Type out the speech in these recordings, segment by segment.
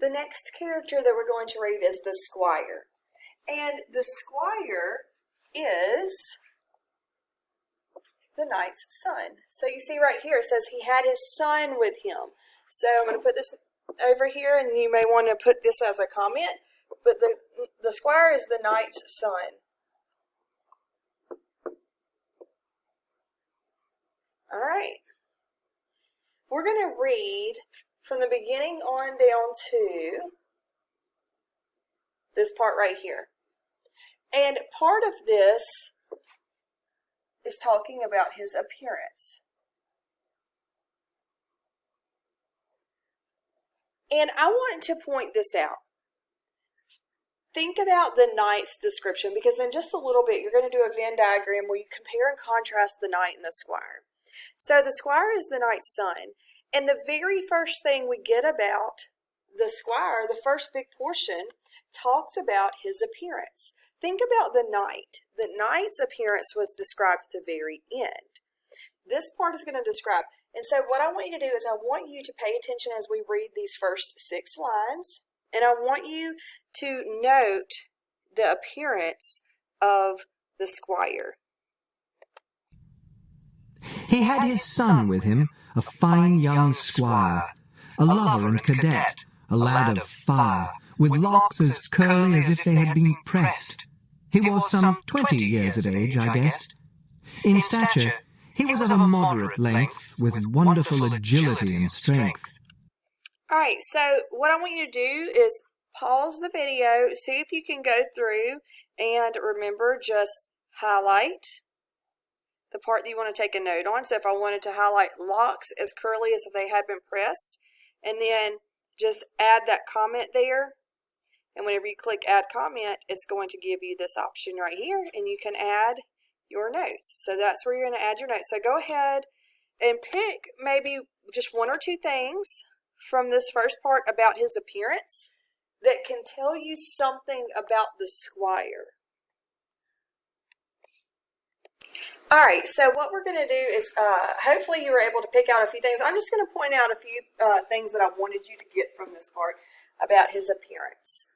The next character that we're going to read is the Squire. And the Squire is the knight's son. So you see right here, it says he had his son with him. So I'm going to put this over here, and you may want to put this as a comment. But the Squire is the knight's son. All right. We're going to read from the beginning on down to this part right here. And part of this is talking about his appearance. And I want to point this out. Think about the knight's description, because in just a little bit you're going to do a Venn diagram where you compare and contrast the knight and the squire. So the squire is the knight's son, and the very first thing we get about the squire, the first big portion, talks about his appearance. Think about the knight. The knight's appearance was described at the very end. This part is going to describe. And so what I want you to do is I want you to pay attention as we read these first 6 lines. And I want you to note the appearance of the squire. He had his son with him, a fine young squire, a lover and cadet, a lad of fire, with locks as curly as if they had been pressed. He was some 20 years of age, I guessed. In stature, he was of a moderate length, with wonderful agility and strength. All right, so what I want you to do is pause the video, see if you can go through, and remember, just highlight the part that you want to take a note on. So if I wanted to highlight locks as curly as if they had been pressed, and then just add that comment there. And whenever you click add comment, it's going to give you this option right here, and you can add your notes. So that's where you're going to add your notes. So go ahead and pick maybe just 1 or 2 things from this first part about his appearance that can tell you something about the squire. All right, so what we're going to do is hopefully you were able to pick out a few things. I'm just going to point out a few things that I wanted you to get from this part about his appearance.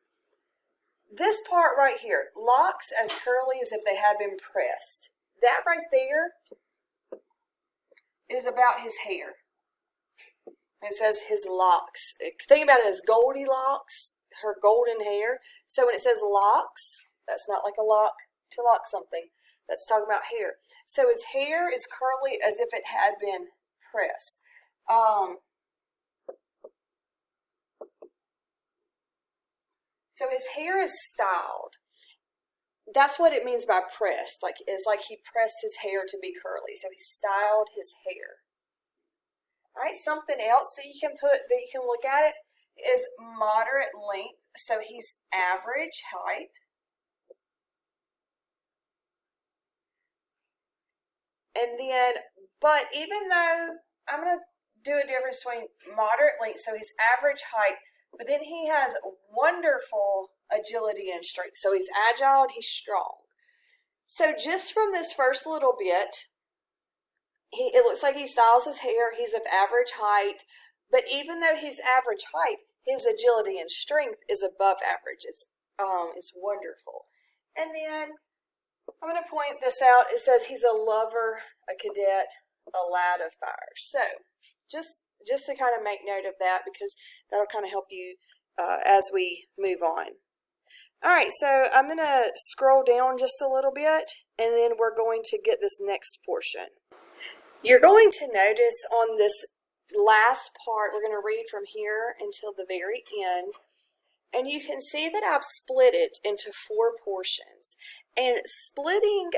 This part right here, locks as curly as if they had been pressed. That right there is about his hair. It says his locks. Think about it as Goldilocks, her golden hair. So when it says locks, that's not like a lock to lock something. That's talking about hair. So his hair is curly as if it had been pressed. So his hair is styled. That's what it means by pressed. It's like he pressed his hair to be curly. So he styled his hair. All right, something else that you can look at it is moderate length. So he's average height. And then, but even though I'm going to do a difference between moderate length, so his average height, but then he has wonderful agility and strength. So he's agile and he's strong. So just from this first little bit, it looks like he styles his hair. He's of average height. But even though he's average height, his agility and strength is above average. It's wonderful. And then I'm going to point this out. It says he's a lover, a cadet, a lad of fire. So just to kind of make note of that, because that'll kind of help you as we move on. All right, so I'm going to scroll down just a little bit, and then we're going to get this next portion. You're going to notice on this last part, we're going to read from here until the very end, and you can see that I've split it into 4 portions. And splitting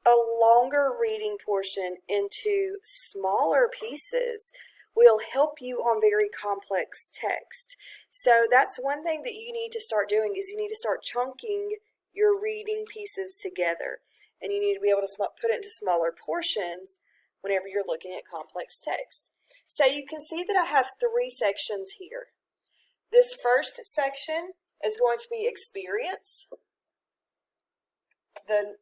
a longer reading portion into smaller pieces will help you on very complex text. So that's one thing that you need to start doing, is you need to start chunking your reading pieces together. And you need to be able to put it into smaller portions whenever you're looking at complex text. So you can see that I have 3 sections here. This first section is going to be experience. The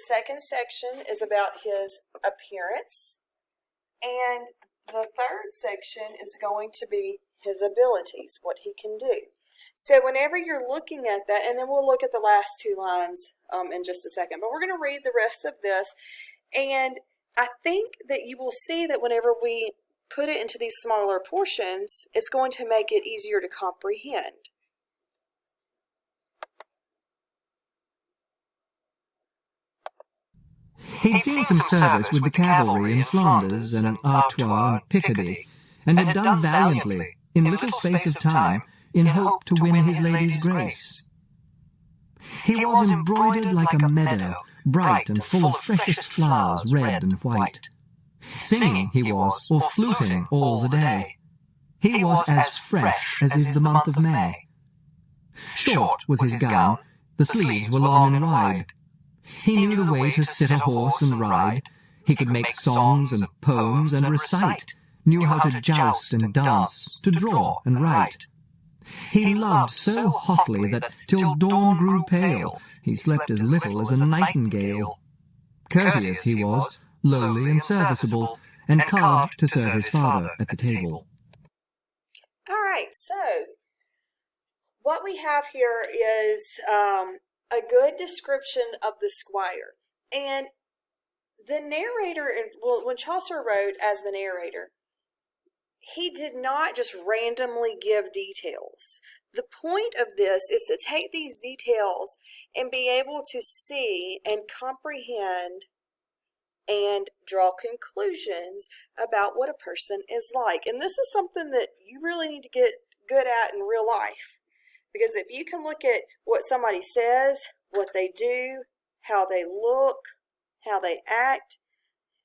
second section is about his appearance. And the third section is going to be his abilities, what he can do. So whenever you're looking at that, and then we'll look at the last two lines in just a second, but we're going to read the rest of this, and I think that you will see that whenever we put it into these smaller portions, it's going to make it easier to comprehend. He'd seen some service with the cavalry in Flanders and Artois and Picardy, and had done valiantly, in little space of time, in hope to win his lady's grace. He was embroidered like a meadow, bright and full of freshest flowers, red and white. Singing he was, or fluting, all the day. He was as fresh as is the month of May. Short was his gown, the sleeves were long and wide. He knew the way to sit a horse and ride. He could make songs and poems and recite, knew how to joust and dance, to draw and write. He loved so hotly that till dawn grew pale, he slept as little as a nightingale. Courteous he was, lowly and serviceable, and carved to serve his father at the table. All right, so what we have here is a good description of the squire. And the narrator, well, when Chaucer wrote as the narrator, he did not just randomly give details. The point of this is to take these details and be able to see and comprehend and draw conclusions about what a person is like. And this is something that you really need to get good at in real life. Because if you can look at what somebody says, what they do, how they look, how they act,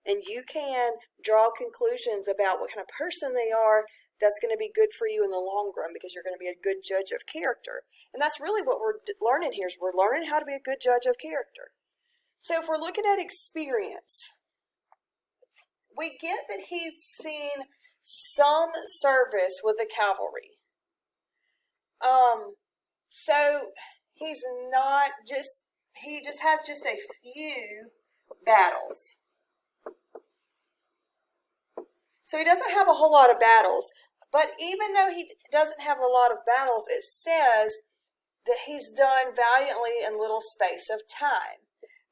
and you can draw conclusions about what kind of person they are, that's going to be good for you in the long run because you're going to be a good judge of character. And that's really what we're learning here, is we're learning how to be a good judge of character. So if we're looking at experience, we get that he's seen some service with the cavalry. So he just has just a few battles. So he doesn't have a whole lot of battles, but even though he doesn't have a lot of battles, it says that he's done valiantly in little space of time.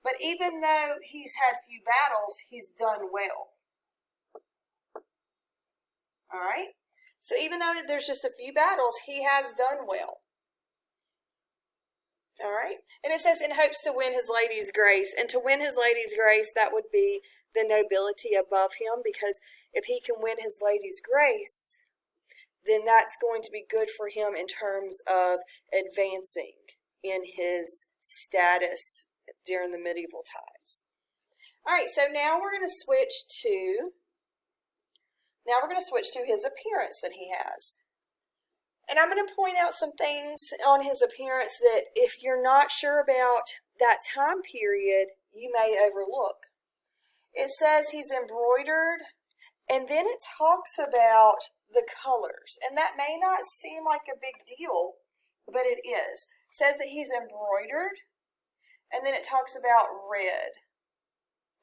But even though he's had few battles, he's done well. All right? So even though there's just a few battles, he has done well. All right? And it says, in hopes to win his lady's grace. And to win his lady's grace, that would be the nobility above him, because if he can win his lady's grace, then that's going to be good for him in terms of advancing in his status during the medieval times. All right, so now we're going to switch to his appearance that he has. And I'm going to point out some things on his appearance that if you're not sure about that time period, you may overlook. It says he's embroidered, and then it talks about the colors. And that may not seem like a big deal, but it is. It says that he's embroidered, and then it talks about red,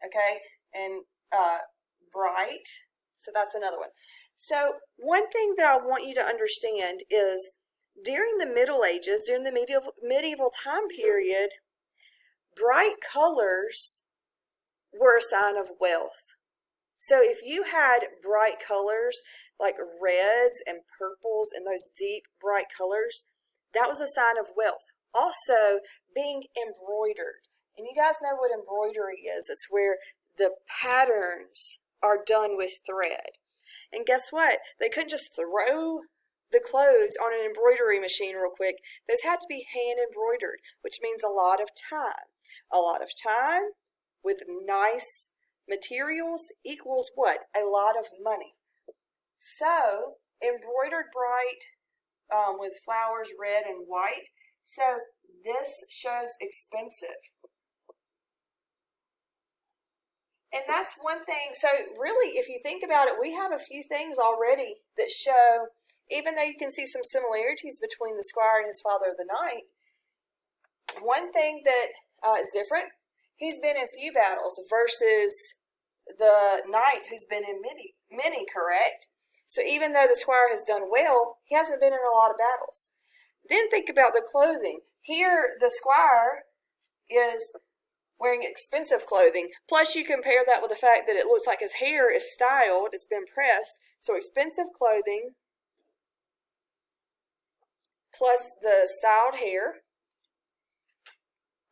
okay, and bright. So that's another one. So one thing that I want you to understand is during the Middle Ages, during the medieval time period, bright colors were a sign of wealth. So if you had bright colors like reds and purples and those deep bright colors, that was a sign of wealth. Also, being embroidered. And you guys know what embroidery is. It's where the patterns are done with thread. And guess what? They couldn't just throw the clothes on an embroidery machine real quick. Those had to be hand embroidered, which means a lot of time. A lot of time with nice materials equals what? A lot of money. So, embroidered bright with flowers red and white. So, this shows expensive. And that's one thing. So really, if you think about it, we have a few things already that show, even though you can see some similarities between the squire and his father of the knight, one thing that is different, he's been in few battles versus the knight who's been in many, correct? So even though the squire has done well, he hasn't been in a lot of battles. Then think about the clothing. Here, the squire is wearing expensive clothing. Plus, you compare that with the fact that it looks like his hair is styled, it's been pressed. So expensive clothing plus the styled hair.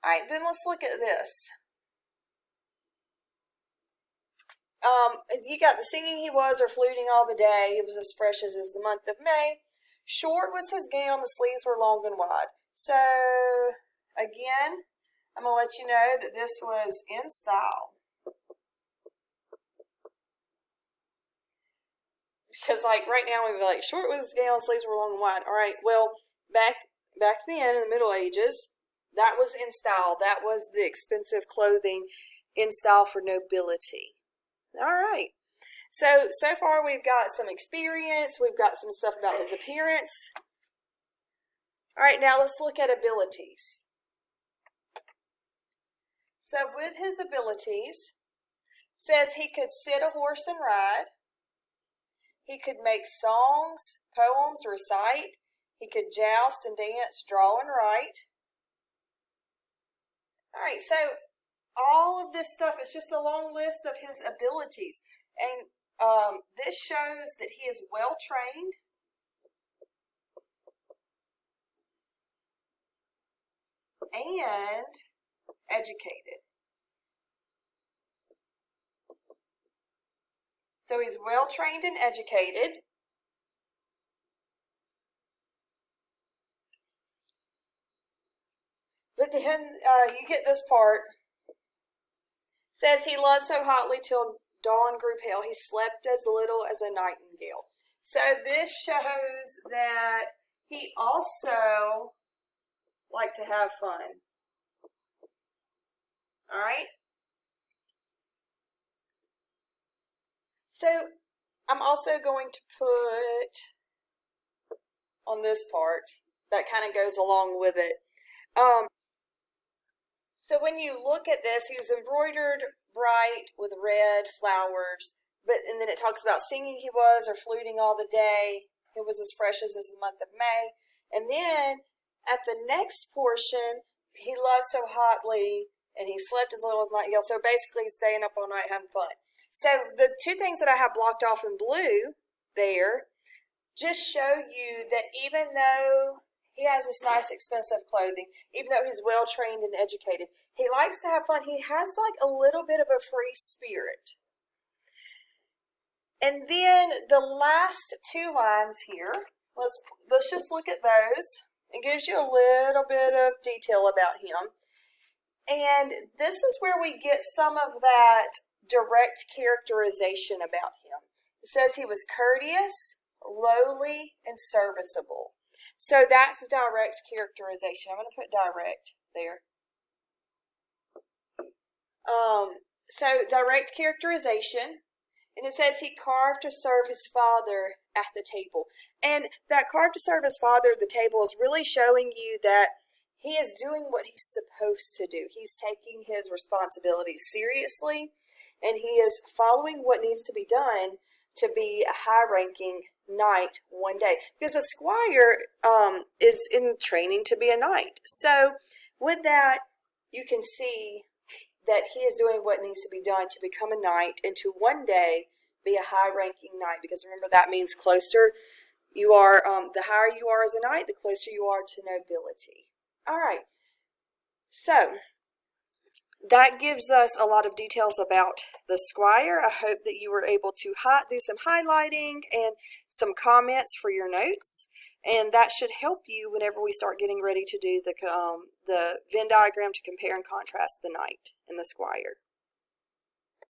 All right, then let's look at this. You got the singing he was, or fluting all the day. It was as fresh as is the month of May. Short was his gown, the sleeves were long and wide. So, again, I'm going to let you know that this was in style. Because, like, right now we'd be like, short was his gown, sleeves were long and wide. All right, well, back then in the Middle Ages, that was in style. That was the expensive clothing in style for nobility. All right. So far we've got some experience. We've got some stuff about his appearance. All right, now let's look at abilities. So with his abilities, it says he could sit a horse and ride. He could make songs, poems, recite. He could joust and dance, draw and write. All right, so all of this stuff is just a long list of his abilities. And this shows that he is well trained. And educated. So he's well trained and educated. But then you get this part. It says he loved so hotly till dawn grew pale. He slept as little as a nightingale. So this shows that he also liked to have fun. All right. So I'm also going to put on this part that kind of goes along with it. So when you look at this, he was embroidered bright with red flowers, and then it talks about singing he was, or fluting all the day. It was as fresh as the month of May. And then at the next portion, he loved so hotly, and he slept as little as nightingale. So basically staying up all night having fun. So the two things that I have blocked off in blue there just show you that even though he has this nice expensive clothing, even though he's well trained and educated, he likes to have fun. He has like a little bit of a free spirit. And then the last two lines here, let's just look at those. It gives you a little bit of detail about him. And this is where we get some of that direct characterization about him. It says he was courteous, lowly, and serviceable. So that's direct characterization. I'm going to put direct there. So direct characterization. And it says he carved to serve his father at the table. And that carved to serve his father at the table is really showing you that he is doing what he's supposed to do. He's taking his responsibilities seriously, and he is following what needs to be done to be a high-ranking knight one day. Because a squire is in training to be a knight. So with that, you can see that he is doing what needs to be done to become a knight and to one day be a high-ranking knight. Because remember, that means closer you are, the higher you are as a knight, the closer you are to nobility. All right, so that gives us a lot of details about the squire. I hope that you were able to do some highlighting and some comments for your notes, and that should help you whenever we start getting ready to do the Venn diagram to compare and contrast the knight and the squire.